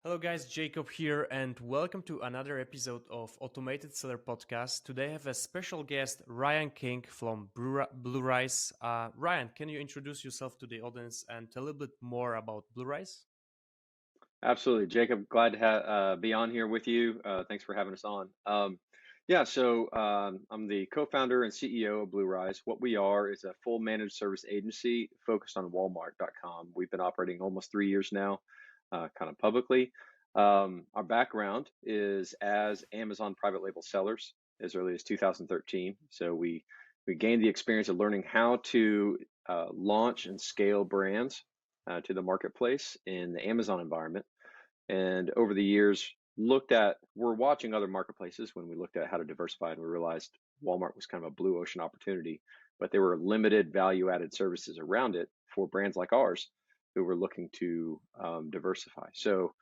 Hello, guys, Jakob here, and welcome to another episode of Automated Seller Podcast. Today, I have a special guest, Ryan King from BlueRyse. Ryan, can you introduce yourself to the audience and tell a little bit more about BlueRyse? Absolutely, Jacob. Glad to be on here with you. Thanks for having us on. I'm the co-founder and CEO of BlueRyse. What we are is a full managed service agency focused on Walmart.com. We've been operating almost 3 years now, kind of publicly. Our background is as Amazon private label sellers as early as 2013. So we gained the experience of learning how to launch and scale brands to the marketplace in the Amazon environment. And over the years, we're watching other marketplaces when we looked at how to diversify, and we realized Walmart was kind of a blue ocean opportunity, but there were limited value added services around it for brands like ours who were looking to diversify. So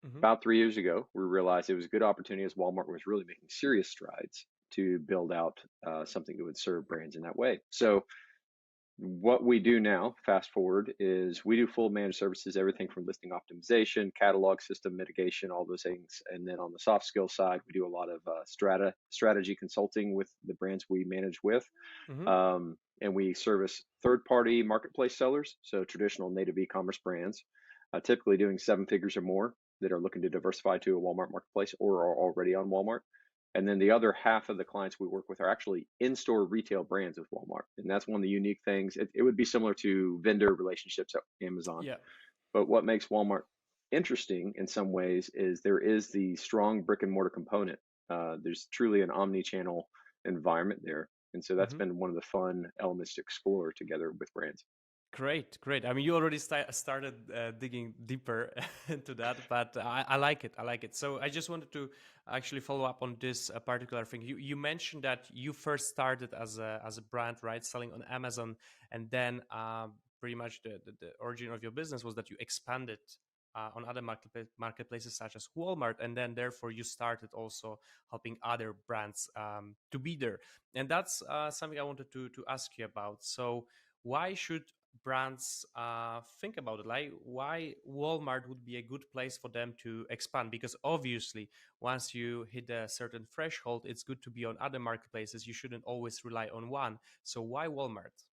Mm-hmm. about 3 years ago, we realized it was a good opportunity as Walmart was really making serious strides to build out something that would serve brands in that way. So what we do now, fast forward, is we do full managed services, everything from listing optimization, catalog system mitigation, all those things. And then on the soft skill side, we do a lot of strategy consulting with the brands we manage with. Mm-hmm. And we service third-party marketplace sellers, so traditional native e-commerce brands, typically doing seven figures or more that are looking to diversify to a Walmart marketplace or are already on Walmart. And then the other half of the clients we work with are actually in-store retail brands with Walmart. And that's one of the unique things. It would be similar to vendor relationships at Amazon. Yeah. But what makes Walmart interesting in some ways is there is the strong brick and mortar component. There's truly an omni-channel environment there. And so that's Mm-hmm. been one of the fun elements to explore together with brands. Great, great. I mean, you already started digging deeper into that, but I like it. I like it. So I just wanted to actually follow up on this particular thing. You mentioned that you first started as a brand, right, selling on Amazon, and then pretty much the origin of your business was that you expanded on other marketplaces such as Walmart, and then therefore you started also helping other brands to be there. And that's something I wanted to ask you about. So why should brands think about it, like why Walmart would be a good place for them to expand? Because obviously once you hit a certain threshold, it's good to be on other marketplaces. You shouldn't always rely on one. So why Walmart?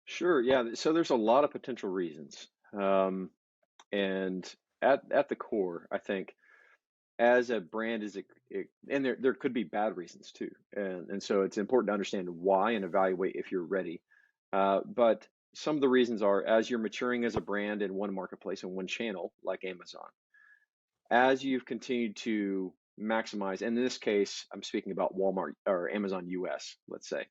Sure, yeah. So there's a lot of potential reasons. And at the core, I think as a brand and there could be bad reasons too. And so it's important to understand why and evaluate if you're ready. But some of the reasons are as you're maturing as a brand in one marketplace and one channel like Amazon, as you've continued to maximize, and in this case, I'm speaking about Walmart or Amazon US, let's say.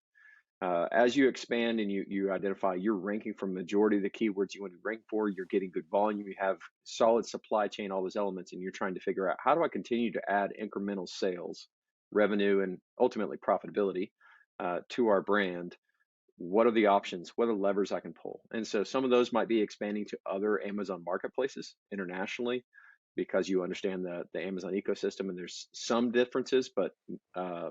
As you expand and you identify you're ranking for majority of the keywords you want to rank for, you're getting good volume, you have solid supply chain, all those elements, and you're trying to figure out how do I continue to add incremental sales, revenue, and ultimately profitability to our brand. What are the options? What are the levers I can pull? And so some of those might be expanding to other Amazon marketplaces internationally because you understand the Amazon ecosystem, and there's some differences, but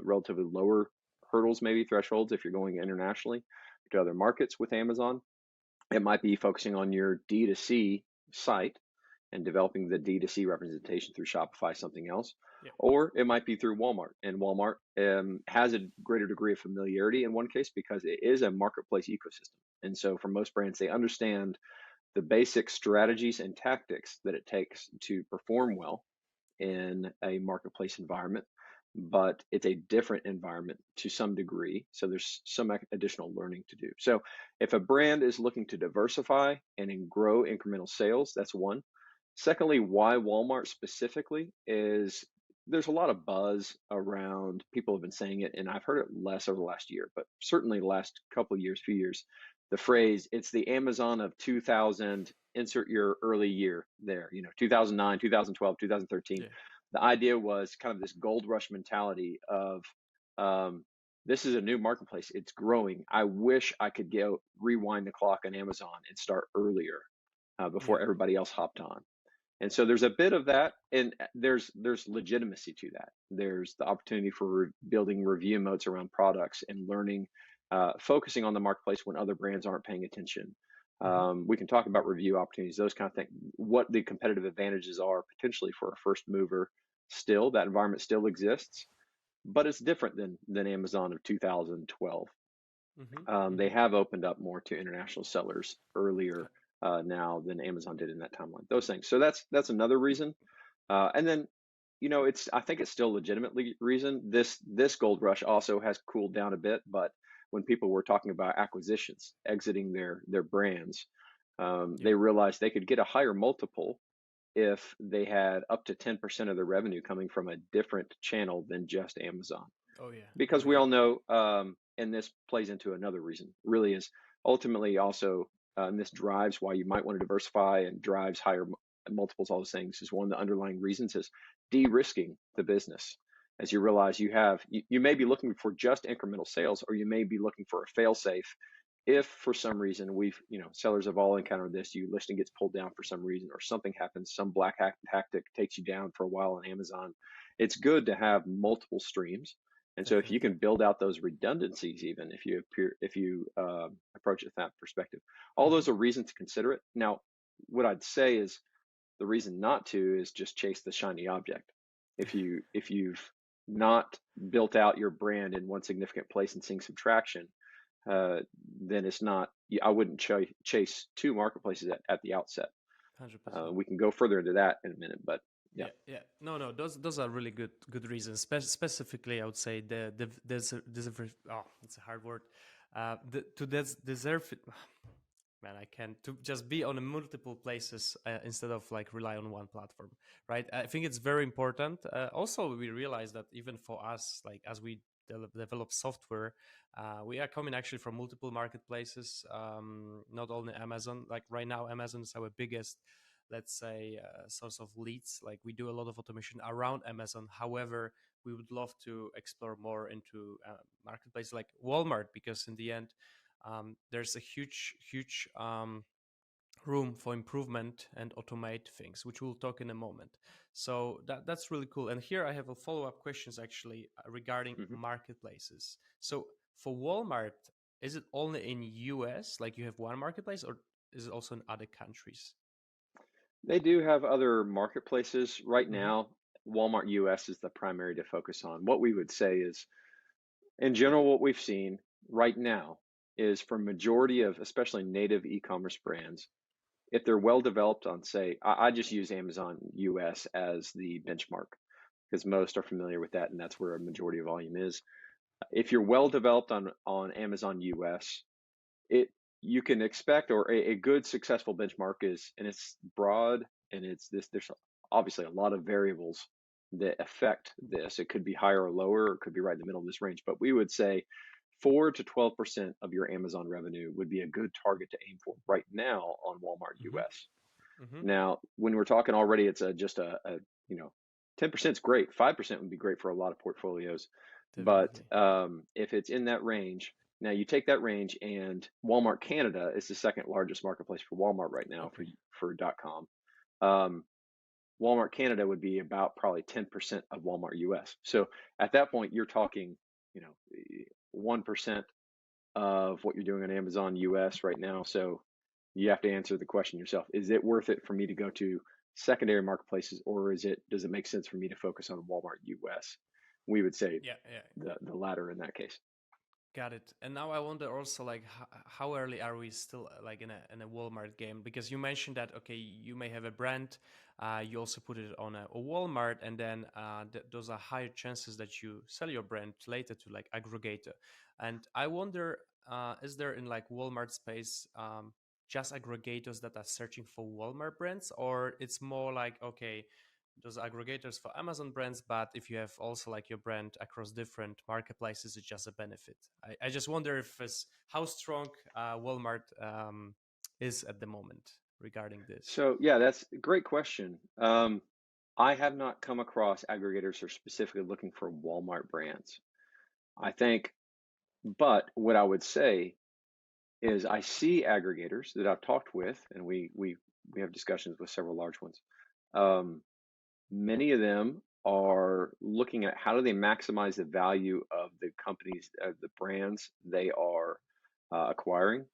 relatively lower hurdles, maybe thresholds if you're going internationally to other markets with Amazon. It might be focusing on your D2C site and developing the D2C representation through Shopify, something else. Yeah. Or it might be through Walmart. And Walmart has a greater degree of familiarity in one case because it is a marketplace ecosystem. And so for most brands, they understand the basic strategies and tactics that it takes to perform well in a marketplace environment, but it's a different environment to some degree. So there's some additional learning to do. So if a brand is looking to diversify and grow incremental sales, that's one. Secondly, why Walmart specifically is there's a lot of buzz around, people have been saying it, and I've heard it less over the last year, but certainly the last couple of years, few years, the phrase, it's the Amazon of 2000, insert your early year there, 2009, 2012, 2013. Yeah. The idea was kind of this gold rush mentality of this is a new marketplace. It's growing. I wish I could go rewind the clock on Amazon and start earlier Yeah. before everybody else hopped on. And so there's a bit of that, and there's legitimacy to that. There's the opportunity for building review moats around products and learning, focusing on the marketplace when other brands aren't paying attention. Mm-hmm. We can talk about review opportunities, those kind of things, what the competitive advantages are potentially for a first mover. Still, that environment still exists, but it's different than Amazon of 2012. Mm-hmm. They Mm-hmm. have opened up more to international sellers earlier now than Amazon did in that timeline. Those things. So that's another reason. And then, it's I think it's still legitimately reason. This gold rush also has cooled down a bit, but when people were talking about acquisitions, exiting their brands, Yeah. they realized they could get a higher multiple if they had up to 10% of their revenue coming from a different channel than just Amazon. Oh yeah. Because Oh we yeah. all know, and this plays into another reason, really is ultimately also, and this drives why you might want to diversify and drives higher multiples, all those things, is one of the underlying reasons is de-risking the business. As you realize you may be looking for just incremental sales, or you may be looking for a fail safe. If for some reason sellers have all encountered this, you listing gets pulled down for some reason, or something happens, some black hack tactic takes you down for a while on Amazon, it's good to have multiple streams. And so if you Definitely. can build out those redundancies, even if you approach it from that perspective, all Mm-hmm. those are reasons to consider it. Now, what I'd say is the reason not to is just chase the shiny object. If you've not built out your brand in one significant place and seeing some traction, uh, then it's not. I wouldn't chase two marketplaces at the outset. 100%. We can go further into that in a minute, but yeah. Yeah, yeah. No, no. Those are really good reasons. Specifically, I would say deserve. Oh, it's a hard word. Deserve it. Man, I can't to just be on a multiple places instead of like rely on one platform, right? I think it's very important. Also, we realize that even for us, like as we develop software, we are coming actually from multiple marketplaces, not only Amazon. Like right now, Amazon is our biggest, let's say, source of leads. Like we do a lot of automation around Amazon. However, we would love to explore more into marketplaces like Walmart, because in the end, there's a huge room for improvement and automate things, which we'll talk in a moment. So that's really cool. And here I have a follow-up questions actually regarding Mhm. marketplaces. So for Walmart, is it only in US, like you have one marketplace, or is it also in other countries? They do have other marketplaces right Mm-hmm. now. Walmart US is the primary to focus on. What we would say is, in general, what we've seen right now is for majority of especially native e-commerce brands, if they're well developed on, say, I just use Amazon US as the benchmark because most are familiar with that, and that's where a majority of volume is. If you're well developed on Amazon US, it you can expect, or a good successful benchmark is, and it's broad, and it's this there's obviously a lot of variables that affect this. It could be higher or lower, or it could be right in the middle of this range, but we would say 4 to 12% of your Amazon revenue would be a good target to aim for right now on Walmart Mm-hmm. US. Mm-hmm. Now, when we're talking already, it's just a 10% is great. 5% would be great for a lot of portfolios. But Definitely. if it's in that range, now you take that range, and Walmart Canada is the second largest marketplace for Walmart right now Okay. for .com. Um, Walmart Canada would be about probably 10% of Walmart US. So at that point, you're talking, 1% of what you're doing on Amazon US right now. So you have to answer the question yourself. Is it worth it for me to go to secondary marketplaces, or does it make sense for me to focus on Walmart US? We would say Yeah, yeah. the latter in that case. Got it. And now I wonder also, like, how early are we still like in a Walmart game? Because you mentioned that okay, you may have a brand, you also put it on a Walmart, and then those are higher chances that you sell your brand later to like aggregator. And I wonder, is there in like Walmart space just aggregators that are searching for Walmart brands, or it's more like okay, those aggregators for Amazon brands, but if you have also like your brand across different marketplaces, it's just a benefit. I just wonder if it's how strong Walmart is at the moment regarding this. So yeah, that's a great question. I have not come across aggregators who are specifically looking for Walmart brands. I think, but what I would say is I see aggregators that I've talked with, and we have discussions with several large ones. Um, Many of them are looking at how do they maximize the value of the companies, the brands they are acquiring,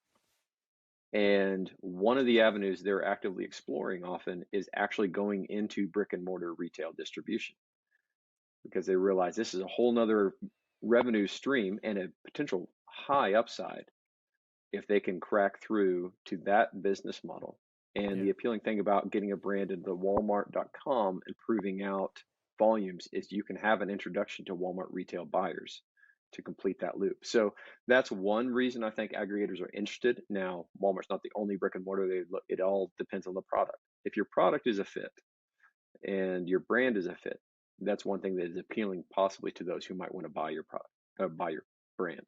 And one of the avenues they're actively exploring often is actually going into brick and mortar retail distribution because they realize this is a whole nother revenue stream and a potential high upside if they can crack through to that business model. And Yeah. the appealing thing about getting a brand into Walmart.com and proving out volumes is you can have an introduction to Walmart retail buyers to complete that loop. So that's one reason I think aggregators are interested. Now, Walmart's not the only brick and mortar. It all depends on the product. If your product is a fit and your brand is a fit, that's one thing that is appealing possibly to those who might want to buy your product, buy your brand.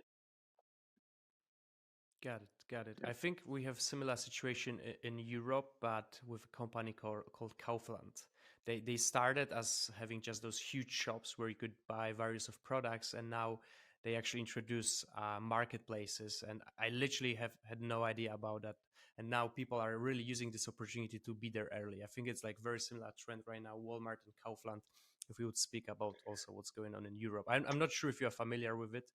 Got it. Got it. Yeah. I think we have similar situation in Europe, but with a company called Kaufland. They started as having just those huge shops where you could buy various of products, and now they actually introduce marketplaces. And I literally have had no idea about that. And now people are really using this opportunity to be there early. I think it's like very similar trend right now, Walmart and Kaufland. If we would speak about also what's going on in Europe, I'm not sure if you are familiar with it,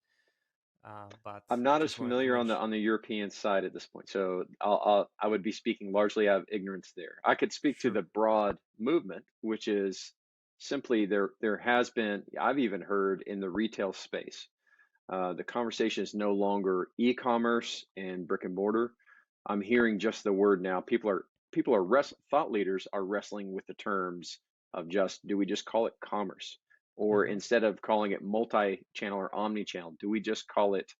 but I'm not as just wanted to familiar on mention. the European side at this point, so I would be speaking largely out of ignorance there. I could speak to Sure. the broad movement, which is simply there has been, I've even heard in the retail space, the conversation is no longer e-commerce and brick and mortar. I'm hearing just the word now. Thought leaders are wrestling with the terms of just, do we just call it commerce? Or Hmm. instead of calling it multi-channel or omni-channel, do we just call it,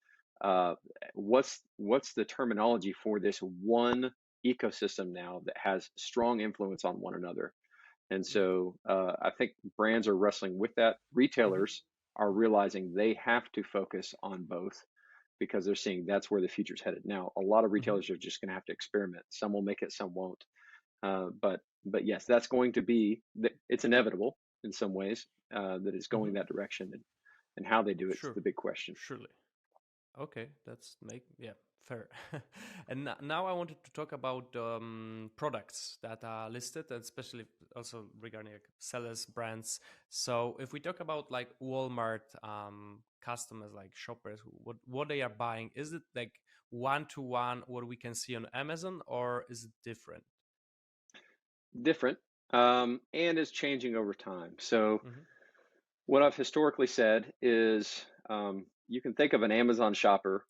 uh, what's the terminology for this one ecosystem now that has strong influence on one another? And Yeah. so I think brands are wrestling with that. Hmm. Retailers are realizing they have to focus on both because they're seeing that's where the future's headed. Now, a lot of Hmm. retailers are just going to have to experiment. Some will make it, some won't. But yes, that's going to be, it's inevitable in some ways that it's going Hmm. that direction, and how they do it's Sure. the big question. Surely. Okay, that's make yeah fair. And now I wanted to talk about products that are listed, and especially also regarding like sellers, brands. So if we talk about like Walmart customers, like shoppers, what they are buying, is it like one to one what we can see on Amazon, or is it different? Different, and is changing over time. So Hmm. what I've historically said is you can think of an Amazon shopper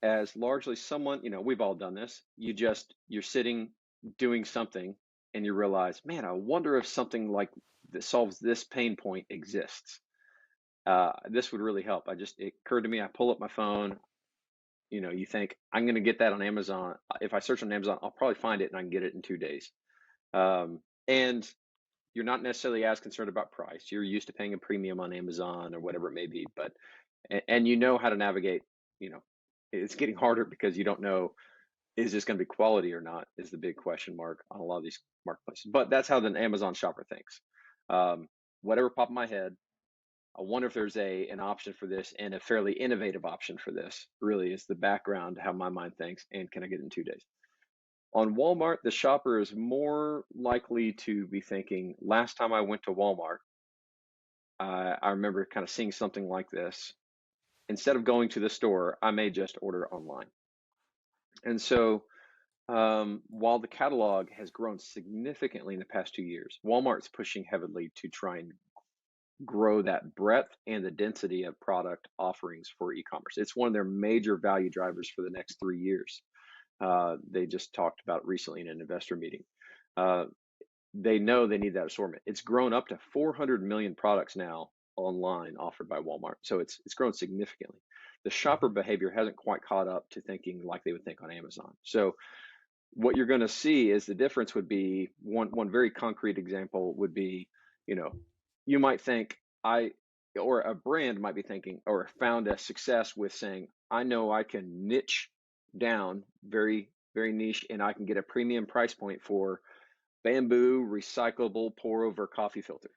as largely someone, we've all done this. You're sitting doing something and you realize, man, I wonder if something like that solves this pain point exists. This would really help. It occurred to me, I pull up my phone, you think, I'm going to get that on Amazon. If I search on Amazon, I'll probably find it and I can get it in 2 days. And you're not necessarily as concerned about price. You're used to paying a premium on Amazon or whatever it may be, but and you know how to navigate, you know, it's getting harder because you don't know, is this going to be quality or not, is the big question mark on a lot of these marketplaces. But that's how the Amazon shopper thinks. Um, Whatever popped in my head, I wonder if there's an option for this, and a fairly innovative option for this really is the background to how my mind thinks, and can I get it in 2 days? On Walmart, the shopper is more likely to be thinking, last time I went to Walmart, I remember kind of seeing something like this. Instead of going to the store, I may just order online. And so, while the catalog has grown significantly in the past 2 years, Walmart's pushing heavily to try and grow that breadth and the density of product offerings for e-commerce. It's one of their major value drivers for the next 3 years. They just talked about recently in an investor meeting. Uh, they know they need that assortment. It's grown up to 400 million products now online offered by Walmart. So it's grown significantly. The shopper Hmm. behavior hasn't quite caught up to thinking like they would think on Amazon. So what you're going to see is the difference would be one very concrete example would be, you know, you might think I or a brand might be thinking or found a success with saying, I know I can niche down very niche and I can get a premium price point for bamboo recyclable pour over coffee filter.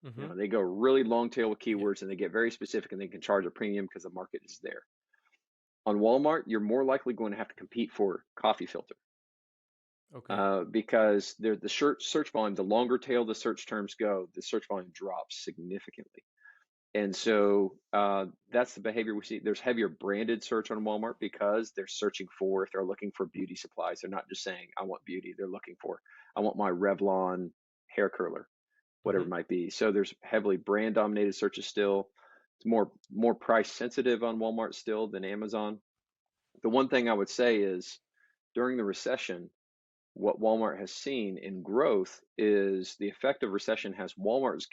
Hmm. They go really long tail with Yeah. keywords and they get very specific and they can charge a premium because the market is there. On Walmart, you're more likely going to have to compete for coffee filter Okay. because the search volume, the longer tail the search terms go, the search volume drops significantly. And so that's the behavior we see. There's heavier branded search on Walmart because they're searching for, if they're looking for beauty supplies, they're not just saying, I want beauty. They're looking for, I want my Revlon hair curler, whatever Mm-hmm. it might be. So there's heavily brand dominated searches still. It's more price sensitive on Walmart still than Amazon. The one thing I would say is during the recession, what Walmart has seen in growth is the effect of recession has Walmart is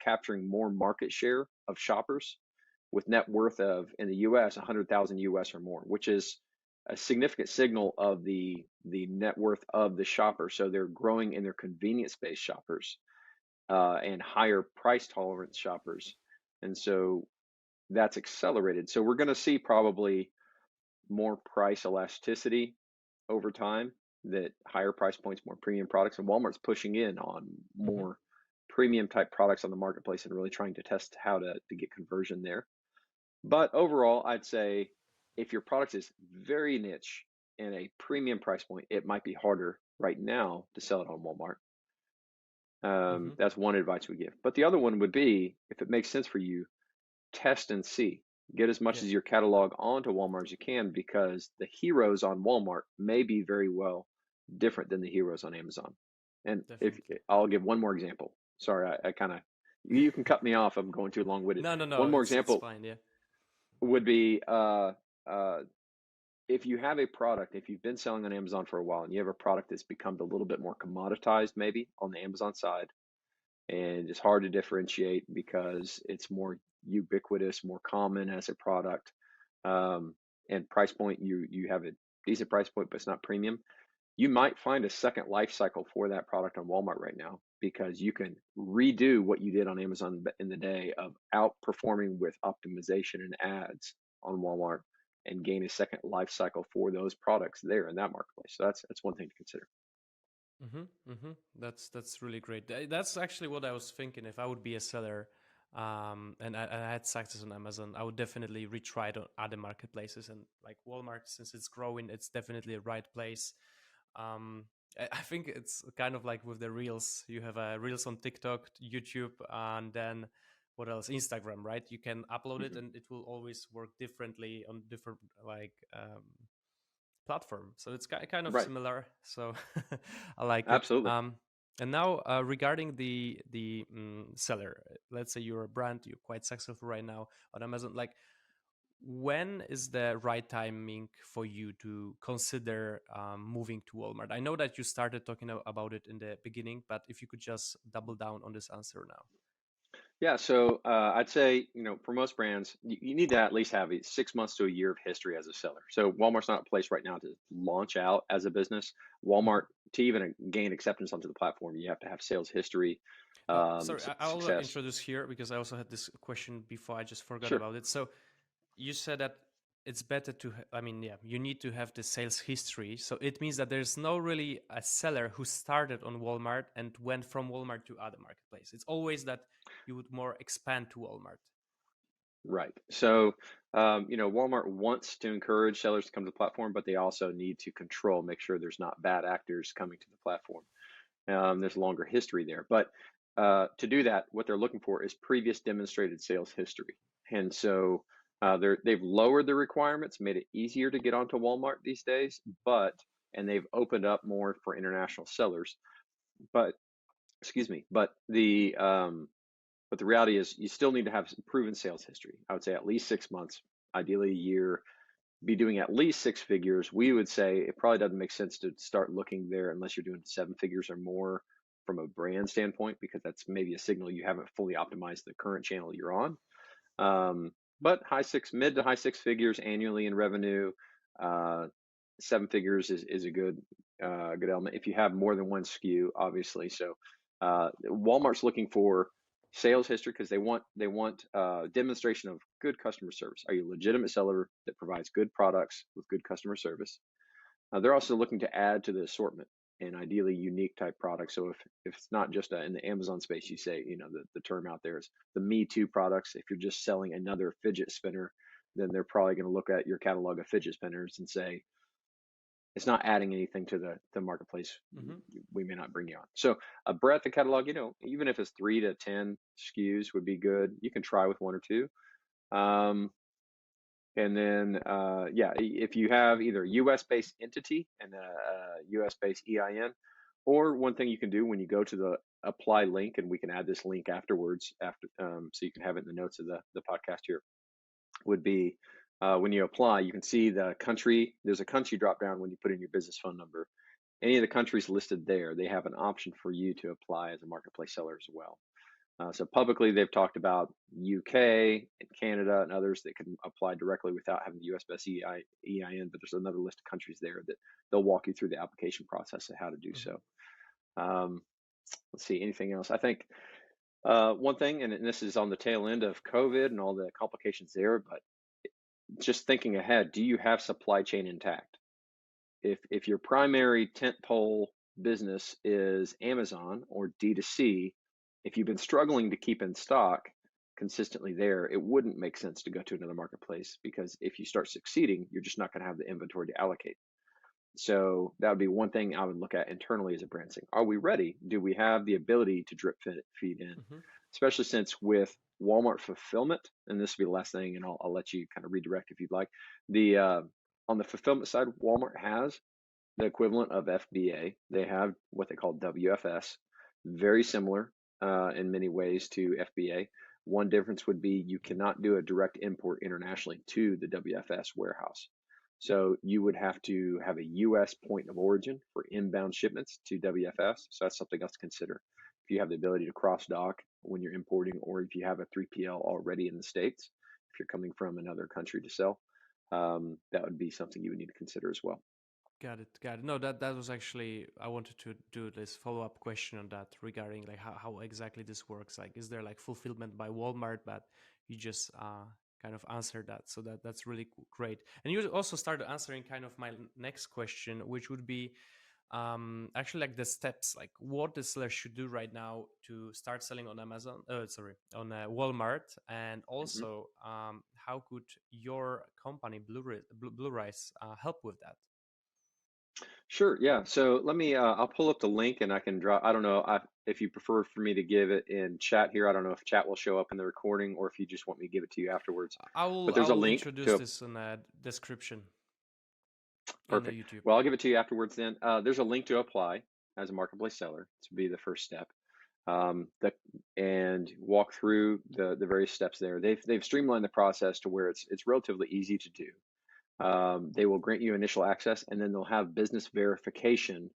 capturing more market share of shoppers with net worth of in the U.S. 100,000 U.S. or more, which is a significant signal of the net worth of the shopper. So they're growing in their convenience-based shoppers and higher price tolerance shoppers, and so that's accelerated. So we're going to see probably more price elasticity over time, that higher price points, more premium products, and Walmart's pushing in on Mm-hmm. more premium type products on the marketplace and really trying to test how to get conversion there. But overall, I'd say if your product is very niche and a premium price point, it might be harder right now to sell it on Walmart. Mm-hmm. That's one advice we give. But the other one would be, if it makes sense for you, test and see. Get as much Yeah, as your catalog onto Walmart as you can, because the heroes on Walmart may be very well different than the heroes on Amazon. And if definitely. I'll give one more example. Sorry, I kind of, you can cut me off. I'm going too long-winded. No, no, no. One more It's example fine. Yeah. would be uh, if you have a product, if you've been selling on Amazon for a while and you have a product that's become a little bit more commoditized, maybe on the Amazon side, and it's hard to differentiate because it's more ubiquitous, more common as a product, um, and price point, you have a decent price point, but it's not premium. You might find a second life cycle for that product on Walmart right now, because you can redo what you did on Amazon in the day of outperforming with optimization and ads on Walmart, and gain a second life cycle for those products there in that marketplace. So that's one thing to consider. Mm-hmm. Mm-hmm. That's really great. That's actually what I was thinking. If I would be a seller, and I had success on Amazon, I would definitely retry it on other marketplaces. And like Walmart, since it's growing, it's definitely a right place. I think it's kind of like with the reels. You have reels on TikTok, YouTube, and then what else? Instagram, right? You can upload it, Hmm. and it will always work differently on different like platform. So it's kind of Right. similar. So I like it. Absolutely. And now regarding the seller, let's say you're a brand, you're quite successful right now on Amazon. Like, when is the right timing for you to consider moving to Walmart? I know that you started talking about it in the beginning, but if you could just double down on this answer now. Yeah, so I'd say, for most brands, you need to at least have 6 months to a year of history as a seller. So Walmart's not a place right now to launch out as a business. Mhm. Walmart, to even gain acceptance onto the platform, you have to have sales history, Sorry, I'll success. introduce here because I also had this question before. I just forgot Sure. about it. So you said that it's better to I mean, yeah, you need to have the sales history, so it means that there's no really a seller who started on Walmart and went from Walmart to other marketplace. It's always that you would more expand to Walmart. Right. So, Walmart wants to encourage sellers to come to the platform, but they also need to control, make sure there's not bad actors coming to the platform. There's a longer history there. But to do that, what they're looking for is previous demonstrated sales history. And so they've lowered the requirements, made it easier to get onto Walmart these days, and they've opened up more for international sellers. But excuse me, but the reality is you still need to have some proven sales history. I would say at least 6 months, ideally a year, be doing at least six figures. We would say it probably doesn't make sense to start looking there unless you're doing 7 figures or more from a brand standpoint, because that's maybe a signal you haven't fully optimized the current channel you're on. Um, but mid to high six figures annually in revenue, uh, 7 figures is a good element if you have more than one SKU, obviously. So Walmart's looking for sales history because they want demonstration of good customer service. Are you a legitimate seller that provides good products with good customer service? They're also looking to add to the assortment, and ideally unique type products. So if it's not just in the Amazon space, you say, the term out there is the Me Too products. If you're just selling another fidget spinner, then they're probably going to look at your catalog of fidget spinners and say, It's not adding anything to the marketplace. Mm-hmm. We may not bring you on. So a breadth of catalog, even if it's 3 to 10 SKUs would be good. You can try with 1 or 2. And then, yeah, if you have either a US-based entity and a US-based EIN, or one thing you can do when you go to the apply link, and we can add this link afterwards, so you can have it in the notes of the podcast here, would be when you apply, you can see the country. There's a country drop down when you put in your business phone number. Any of the countries listed there, they have an option for you to apply as a marketplace seller as well. So publicly, they've talked about UK and Canada and others that can apply directly without having the US-based EIN, but there's another list of countries there that they'll walk you through the application process and how to do so. Let's see, anything else? I think one thing, and this is on the tail end of COVID and all the complications there, but just thinking ahead, do you have supply chain intact? If your primary tentpole business is Amazon or D2C, if you've been struggling to keep in stock consistently there, it wouldn't make sense to go to another marketplace, because if you start succeeding, you're just not going to have the inventory to allocate. So that would be one thing I would look at internally as a brand, saying, are we ready? Do we have the ability to drip feed in? Mm-hmm. Especially since with Walmart fulfillment, and this will be the last thing, and I'll let you kind of redirect if you'd like. On the fulfillment side, Walmart has the equivalent of FBA. They have what they call WFS, very similar in many ways to FBA. One difference would be you cannot do a direct import internationally to the WFS warehouse. So you would have to have a US point of origin for inbound shipments to WFS. So that's something else to consider. If you have the ability to cross dock when you're importing, or if you have a 3PL already in the States, if you're coming from another country to sell, that would be something you would need to consider as well. Got it. Got it. No, that was actually, I wanted to do this follow-up question on that regarding like how exactly this works. Like, is there like fulfillment by Walmart? But you just kind of answered that, so that's really great. And you also started answering kind of my next question, which would be actually like the steps, like what the seller should do right now to start selling on Amazon. On Walmart, and Mm-hmm. also how could your company BlueRyse help with that? Sure, yeah. So let me, I'll pull up the link and I can drop, I don't know if you prefer for me to give it in chat here. I don't know if chat will show up in the recording or if you just want me to give it to you afterwards. I But will I there's a will link introduce to, this in a description in the perfect. YouTube. Well, I'll give it to you afterwards then. There's a link to apply as a marketplace seller to be the first step. And walk through the various steps there. They've streamlined the process to where it's relatively easy to do. They will grant you initial access, and then they'll have business verification.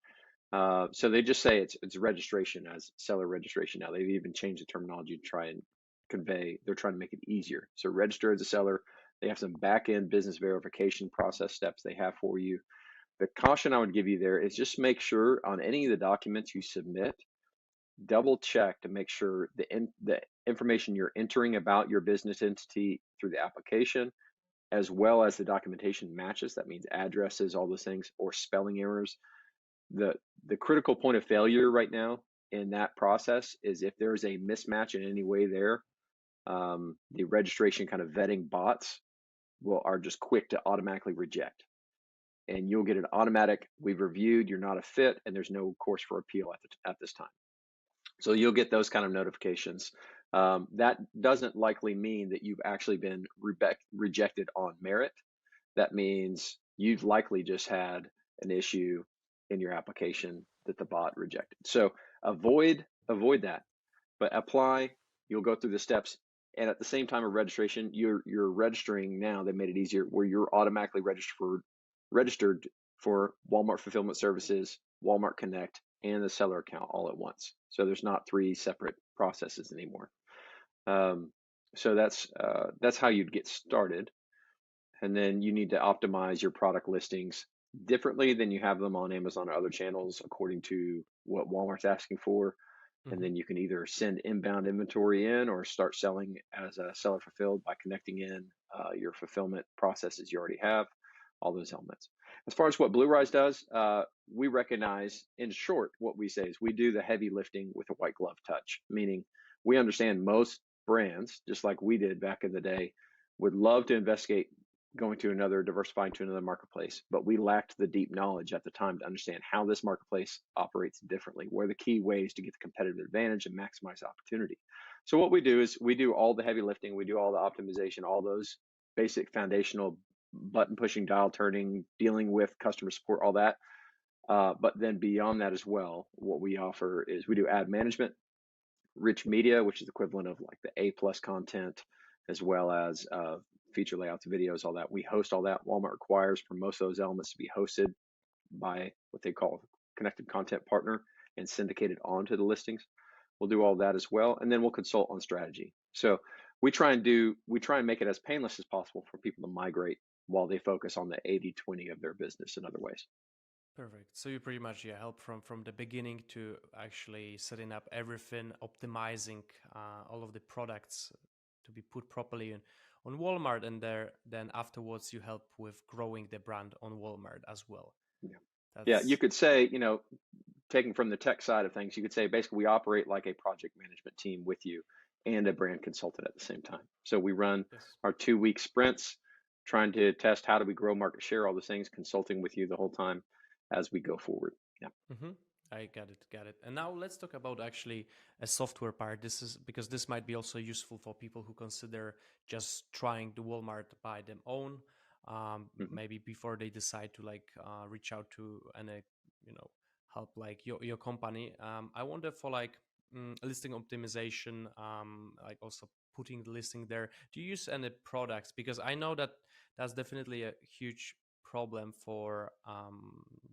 So they just say it's registration as seller registration now. They've even changed the terminology to try and convey, they're trying to make it easier. So register as a seller. They have some back end business verification process steps they have for you. The caution I would give you there is just make sure on any of the documents you submit, double check to make sure the information you're entering about your business entity through the application, as well as the documentation matches. That means addresses, all those things, or spelling errors. The critical point of failure right now in that process is if there is a mismatch in any way there, the registration kind of vetting bots are just quick to automatically reject, and you'll get an automatic, we've reviewed, you're not a fit, and there's no course for appeal at this time. So you'll get those kind of notifications. That doesn't likely mean that you've actually been rejected on merit. That means you've likely just had an issue in your application that the bot rejected. So avoid that, but apply. You'll go through the steps, and at the same time of registration, you're registering now. They made it easier where you're automatically registered for Walmart Fulfillment Services, Walmart Connect, and the seller account all at once. So there's not 3 separate processes anymore. So that's how you'd get started. And then you need to optimize your product listings differently than you have them on Amazon or other channels according to what Walmart's asking for. And Mm-hmm. then you can either send inbound inventory in or start selling as a seller fulfilled by connecting in your fulfillment processes you already have, all those elements. As far as what BlueRyse does, we recognize, in short, what we say is we do the heavy lifting with a white glove touch, meaning we understand most brands, just like we did back in the day, would love to investigate going to another, diversifying to another marketplace, but we lacked the deep knowledge at the time to understand how this marketplace operates differently, what are the key ways to get the competitive advantage and maximize opportunity. So what we do is we do all the heavy lifting, we do all the optimization, all those basic foundational button pushing, dial turning, dealing with customer support, all that. But then beyond that as well, what we offer is we do ad management, rich media, which is equivalent of like the A plus content, as well as feature layouts, videos, all that. We host all that. Walmart requires for most of those elements to be hosted by what they call connected content partner and syndicated onto the listings. We'll do all that as well, and then we'll consult on strategy. So we try and make it as painless as possible for people to migrate while they focus on the 80-20 of their business in other ways. Perfect. So you pretty much help from the beginning to actually setting up everything, optimizing all of the products to be put properly on Walmart, and then afterwards you help with growing the brand on Walmart as well. Yeah. Yeah, you That's could say, taking from the tech side of things, you could say basically we operate like a project management team with you and a brand consultant at the same time. So we run yes. our 2-week sprints, trying to test how do we grow market share, all those things, consulting with you the whole time as we go forward. Yeah. Mm-hmm. I got it. And now let's talk about actually a software part. This is because this might be also useful for people who consider just trying the Walmart by them own, Mhm. maybe before they decide to like reach out to and help like your company. I wonder for like listing optimization, like also putting the listing there. Do you use any products? Because I know that that's definitely a huge problem for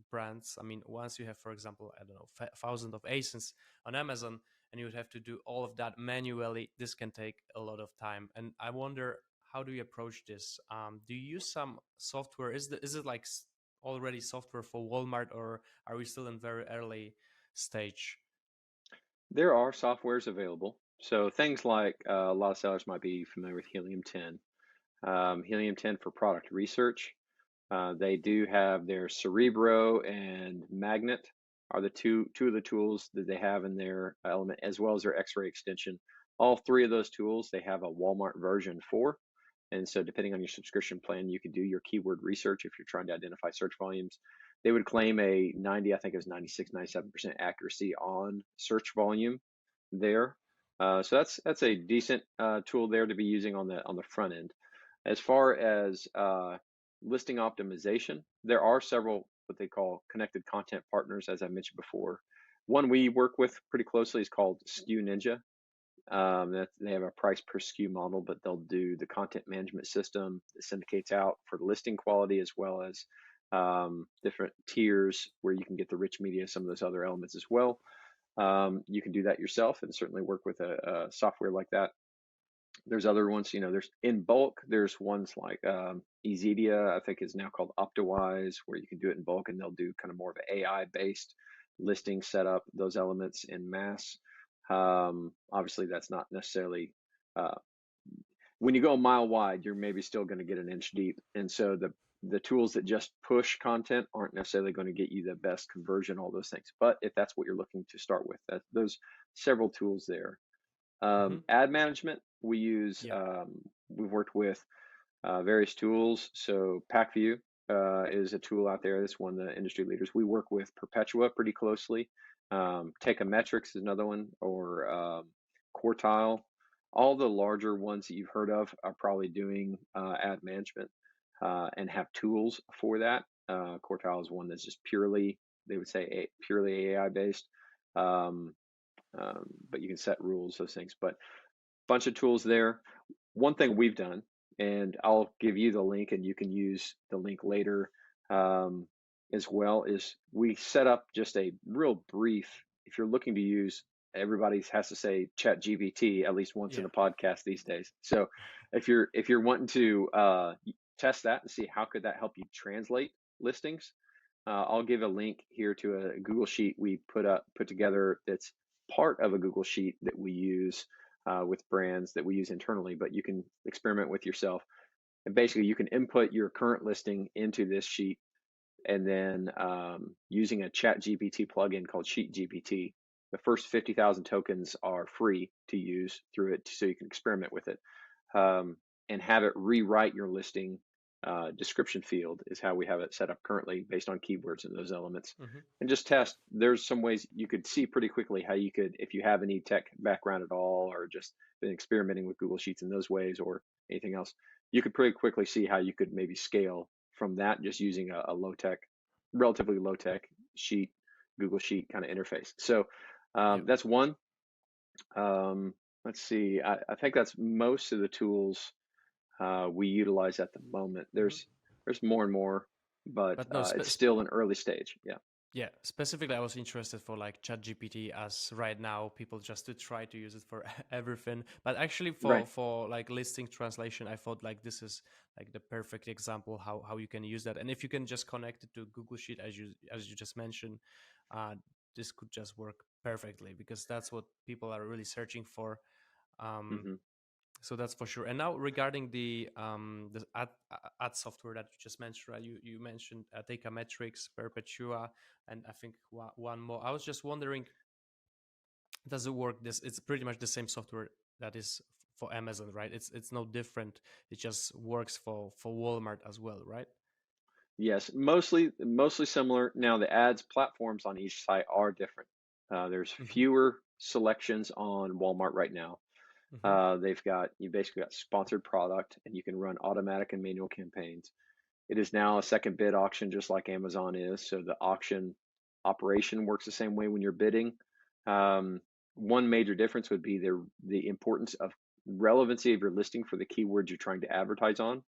brands. I mean, once you have, for example, I don't know, thousands of ASINs on Amazon, and you would have to do all of that manually, this can take a lot of time. And I wonder, how do you approach this? Do you use some software? Is it like already software for Walmart, or are we still in very early stage? There are softwares available. So things like a lot of sellers might be familiar with Helium 10. Helium 10 for product research. They do have their Cerebro and Magnet are the two of the tools that they have in their element, as well as their X-ray extension. All three of those tools they have a Walmart version for. And so depending on your subscription plan, you can do your keyword research if you're trying to identify search volumes. They would claim a 90, I think it was 96, 97% accuracy on search volume there. So that's a decent tool there to be using on the front end. As far as listing optimization, there are several what they call connected content partners, as I mentioned before. One we work with pretty closely is called SKU Ninja. They have a price per SKU model, but they'll do the content management system that syndicates out for the listing quality, as well as different tiers where you can get the rich media, some of those other elements as well. You can do that yourself and certainly work with a software like that. There's other ones, there's in bulk, there's ones like Ezedia, I think is now called Optimize, where you can do it in bulk and they'll do kind of more of an AI based listing setup, those elements in mass. Obviously, that's not necessarily uh, when you go a mile wide, you're maybe still going to get an inch deep. And so the tools that just push content aren't necessarily going to get you the best conversion, all those things. But if that's what you're looking to start with, those several tools there. Mm-hmm. Ad management, Yeah. we've worked with various tools. So PackView is a tool out there that's one of the industry leaders. We work with Perpetua pretty closely. Metrics is another one, or Quartile. All the larger ones that you've heard of are probably doing ad management and have tools for that. Quartile is one that's just purely, they would say, purely AI based. Um, but you can set rules, those things. But bunch of tools there. One thing we've done, and I'll give you the link and you can use the link later as well, is we set up just a real brief, if you're looking to use, everybody has to say chat GPT at least once in Yeah. a podcast these days. So if you're wanting to test that and see how could that help you translate listings, I'll give a link here to a Google Sheet we put together that's part of a Google Sheet that we use with brands that we use internally, but you can experiment with yourself. And basically, you can input your current listing into this sheet, and then using a Chat GPT plugin called Sheet GPT, the first 50,000 tokens are free to use through it, so you can experiment with it and have it rewrite your listing description field is how we have it set up currently based on keywords and those elements. Mm-hmm. And just test. There's some ways you could see pretty quickly how you could, if you have any tech background at all, or just been experimenting with Google Sheets in those ways or anything else, you could pretty quickly see how you could maybe scale from that just using a low tech, relatively low tech sheet, Google Sheet kind of interface. So Yeah. that's one. Let's see. I think that's most of the tools we utilize at the moment. Mm-hmm. There's more and more, but But no, it's still an early stage. Yeah. yeah, specifically, I was interested for like ChatGPT as right now people just to try to use it for everything. But actually, Right. for like listing translation, I thought like this is like the perfect example how you can use that. And if you can just connect it to Google Sheet as you just mentioned, uh, this could just work perfectly because that's what people are really searching for. Um, Hmm. so that's for sure. And now regarding the ad software that you just mentioned, right? You mentioned Data Metrics, Perpetua, and I think one more. I was just wondering, does it work? This it's pretty much the same software that is for Amazon, right? It's no different. It just works for Walmart as well, right? Yes, mostly similar. Now the ads platforms on each site are different. There's Mm-hmm. fewer selections on Walmart right now. Mm-hmm. You basically got sponsored product, and you can run automatic and manual campaigns. It is now a second bid auction, just like Amazon is. So the auction operation works the same way when you're bidding. Um, One major difference would be the importance of relevancy of your listing for the keywords you're trying to advertise on.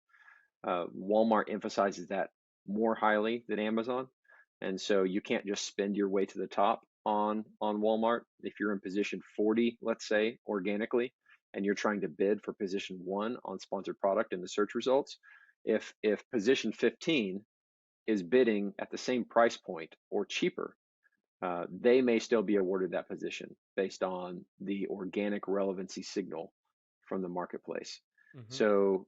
Walmart emphasizes that more highly than Amazon, and so you can't just spend your way to the top on Walmart. If you're in position 40, let's say organically, and you're trying to bid for position 1 on sponsored product in the search results, if position 15 is bidding at the same price point or cheaper, they may still be awarded that position based on the organic relevancy signal from the marketplace. Mm-hmm. So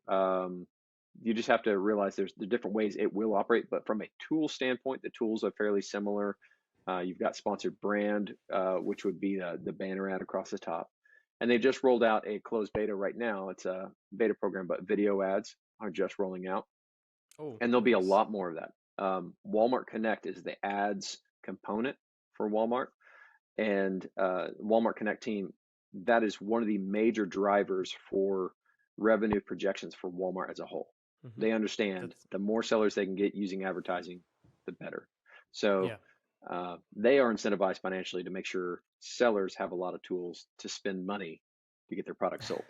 you just have to realize there's the different ways it will operate, but from a tool standpoint, the tools are fairly similar. You've got sponsored brand, which would be the banner ad across the top. And they just rolled out a closed beta right now. It's a beta program, but video ads are just rolling out. Oh, And there'll be a nice. lot more of that. Walmart Connect is the ads component for Walmart, and Walmart Connect team, that is one of the major drivers for revenue projections for Walmart as a whole. Mm-hmm. They understand That's the more sellers they can get using advertising, the better. So yeah. they are incentivized financially to make sure sellers have a lot of tools to spend money to get their products sold.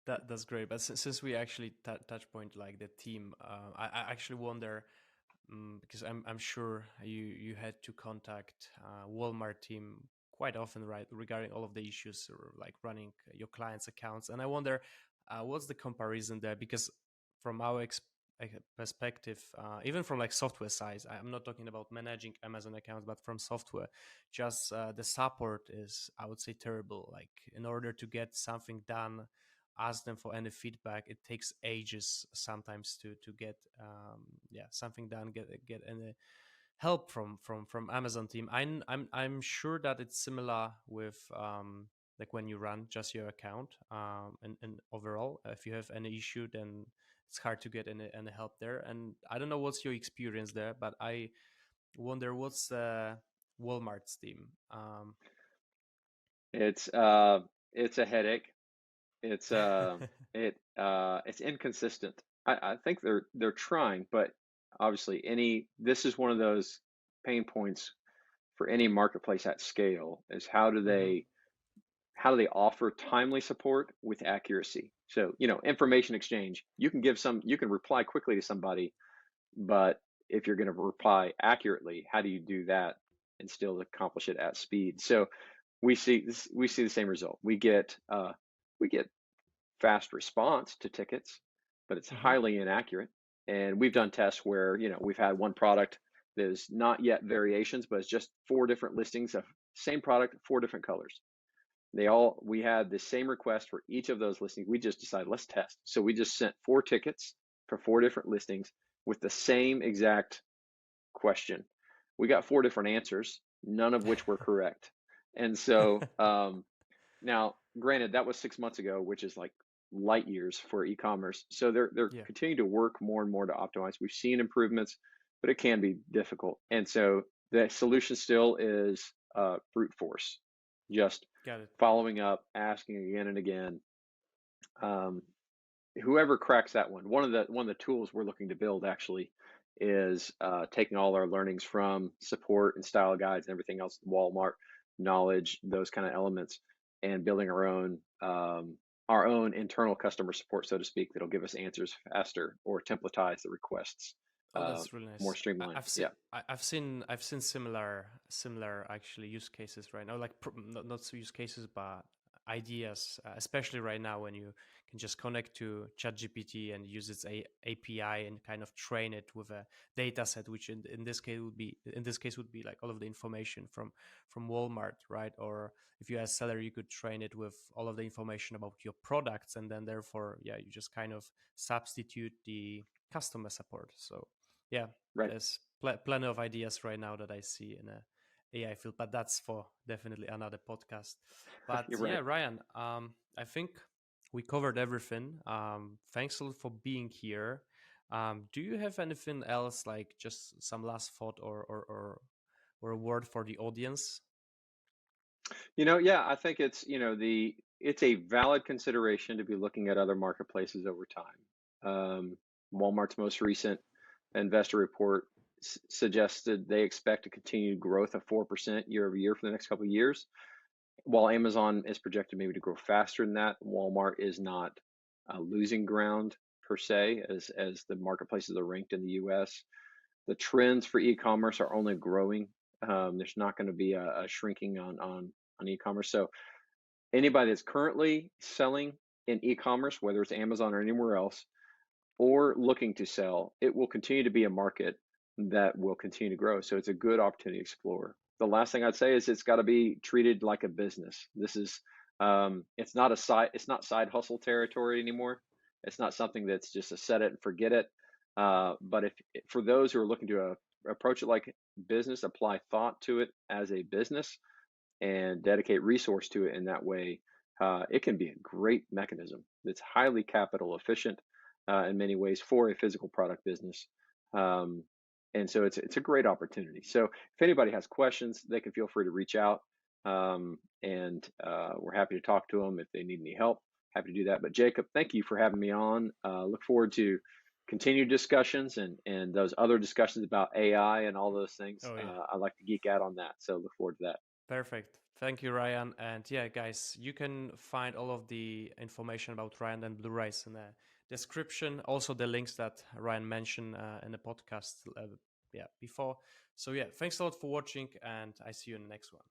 That's great. But since we actually touch point like the team, I actually wonder because I'm sure you had to contact Walmart team quite often, right, regarding all of the issues or like running your clients' accounts. And I wonder what's the comparison there? Because from our perspective, even from like software size, I'm not talking about managing Amazon accounts, but from software, just the support is, I would say, terrible. Like in order to get something done, ask them for any feedback, it takes ages sometimes to get something done, get any help from Amazon team. I'm sure that it's similar with like when you run just your account, and overall if you have any issue, then it's hard to get any help there. And I don't know what's your experience there, but I wonder what's Walmart's team. It's it's a headache. It's it's inconsistent. I think they're trying, but obviously this is one of those pain points for any marketplace at scale is Hmm. how do they offer timely support with accuracy? So, information exchange, you can reply quickly to somebody, but if you're going to reply accurately, how do you do that and still accomplish it at speed? So we see the same result. We get fast response to tickets, but it's Hmm. highly inaccurate. And we've Yeah. done tests where, we've had one product there's not yet variations, but it's just 4 different listings of same product, 4 different colors. We had the same request for each of those listings. We just decided let's test. So we just sent 4 tickets for 4 different listings with the same exact question. We got 4 different answers, none of which were correct. And so now, granted, that was 6 months ago, which is like light years for e-commerce. So they're Yeah, continuing to work more and more to optimize. We've seen improvements, but it can be difficult. And so the solution still is brute force, just got it. following up, asking again and again. Um, Whoever cracks that one of the tools we're looking to build actually is taking all our learnings from support and style guides and everything else, Walmart knowledge, those kind of elements, and building our own internal customer support, so to speak, that'll give us answers faster or templatize the requests Oh, that's really more nice. streamlined. Yeah, I've seen similar actually use cases right now, like not so use cases, but ideas, especially right now when you can just connect to ChatGPT and use its API and kind of train it with a data set, which in this case would be like all of the information from Walmart, right? Or if you're a seller, you could train it with all of the information about your products, and then therefore, yeah, you just kind of substitute the customer support. So yeah, right. there's plenty of ideas right now that I see in a AI field, but that's for definitely another podcast. But You're yeah, right. Ryan, I think we covered everything. Thanks a lot for being here. Do you have anything else, like just some last thought or a word for the audience? Yeah, I think it's a valid consideration to be looking at other marketplaces over time. Walmart's most recent investor report suggested they expect a continued growth of 4% year over year for the next couple of years, while Amazon is projected maybe to grow faster than that. Walmart is not losing ground per se as the marketplaces are ranked in the U.S. The trends for e-commerce are only growing. There's not going to be a shrinking on e-commerce. So anybody that's currently selling in e-commerce, whether it's Amazon or anywhere else, or looking to sell, it will continue to be a market that will continue to grow. So it's a good opportunity to explore. The last thing I'd say is it's got to be treated like a business. This is it's not side hustle territory anymore. It's not something that's just a set it and forget it. But if for those who are looking to approach it like business, apply thought to it as a business, and dedicate resource to it in that way, it can be a great mechanism that's highly capital efficient in many ways for a physical product business. Um, and so it's a great opportunity. So if anybody has questions, they can feel free to reach out, and we're happy to talk to them if they need any help. Happy to do that. But Jacob, thank you for having me on. Look forward to continued discussions and those other discussions about AI and all those things. Oh yeah. I like to geek out on that. So look forward to that. Perfect. Thank you, Ryan. And yeah, guys, you can find all of the information about Ryan and BlueRyse in the description. Also, the links that Ryan mentioned in the podcast, yeah, before. So yeah, thanks a lot for watching, and I see you in the next one.